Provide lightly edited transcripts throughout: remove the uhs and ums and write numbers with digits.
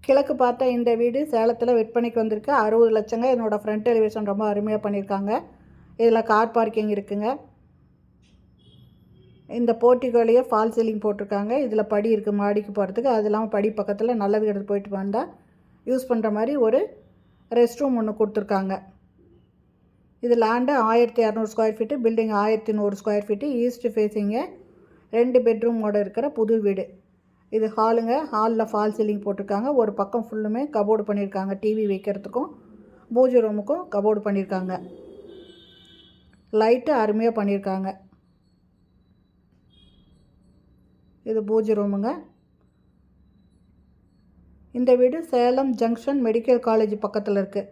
கிழக்கு பார்த்தா இந்த வீடு சேலத்தில் விற்பனைக்கு வந்திருக்கு. 60 லட்சங்க. இதனோட ஃப்ரண்ட் எலிவேஷன் ரொம்ப அருமையாக பண்ணியிருக்காங்க. இதில் கார் பார்க்கிங் இருக்குங்க. இந்த போர்ட்டிகோலேயே ஃபால் சீலிங் போட்டிருக்காங்க. இதில் படி இருக்குது மாடிக்கு போகிறதுக்கு. அது இல்லாமல் படி பக்கத்தில் நல்லது கெட்டது போயிட்டு வந்தால் யூஸ் பண்ணுற மாதிரி ஒரு ரெஸ்ட் ரூம் ஒன்று கொடுத்துருக்காங்க. இது land 1200 square feet, building 1100 square feet, east facing, 2 பெட்ரூமோடு இருக்கிற புது வீடு. இது ஹாலுங்க. ஹாலில் ஃபால் சீலிங் போட்டிருக்காங்க. ஒரு பக்கம் ஃபுல்லுமே கபோர்டு பண்ணியிருக்காங்க. டிவி வைக்கிறதுக்கும் பூஜை ரூமுக்கும் கபோர்டு பண்ணியிருக்காங்க. லைட்டு அருமையாக பண்ணியிருக்காங்க. இது பூஜை ரூமுங்க. இந்த வீடு சேலம் ஜங்ஷன் மெடிக்கல் காலேஜ் பக்கத்தில் இருக்குது.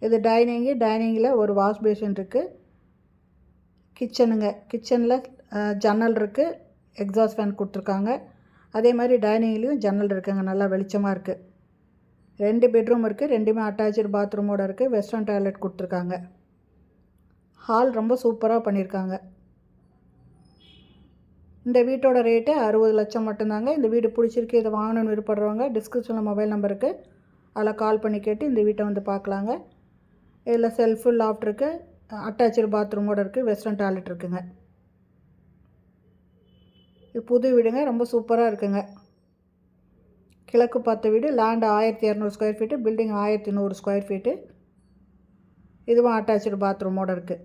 இது டைனிங்கில் ஒரு வாஷ் பேஷன் இருக்குது. கிச்சனுங்க. கிச்சனில் ஜன்னல் இருக்குது. எக்ஸாஸ்ட் ஃபேன் கொடுத்துருக்காங்க. அதே மாதிரி டைனிங்லேயும் ஜன்னல் இருக்குங்க. நல்லா வெளிச்சமாக இருக்குது. 2 பெட்ரூம் இருக்குது. 2மே அட்டாச்சு பாத்ரூமோடு இருக்குது. வெஸ்டர்ன் டாய்லெட் கொடுத்துருக்காங்க. ஹால் ரொம்ப சூப்பராக பண்ணியிருக்காங்க. இந்த வீட்டோட ரேட்டு 60 லட்சம் மட்டும்தாங்க. இந்த வீடு பிடிச்சிருக்கு, இதை வாங்கணும்னு விருப்பப்படுறவங்க டிஸ்கிரிப்ஷனில் மொபைல் நம்பர் இருக்குது. அதில் கால் பண்ணி கேட்டு இந்த வீட்டை வந்து பார்க்கலாங்க. இதில் செல்ஃபு லாஃப்ட் இருக்குது. அட்டாச்சு பாத்ரூமோடு இருக்குது. வெஸ்டர்ன் டாய்லெட் இருக்குங்க. இது புது வீடுங்க. ரொம்ப சூப்பராக இருக்குங்க. கிழக்கு பார்த்த வீடு. Land 1200 square feet, building 1100 square feet. இதுவும் அட்டாச்சு பாத்ரூமோடு இருக்குது.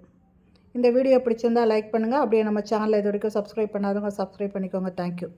இந்த வீடியோ பிடிச்சிருந்தால் லைக் பண்ணுங்கள். அப்படியே நம்ம சேனலை இது வரைக்கும் சப்ஸ்கிரைப் பண்ணாதவங்க சப்ஸ்கிரைப் பண்ணிக்கோங்க. தேங்க்யூ.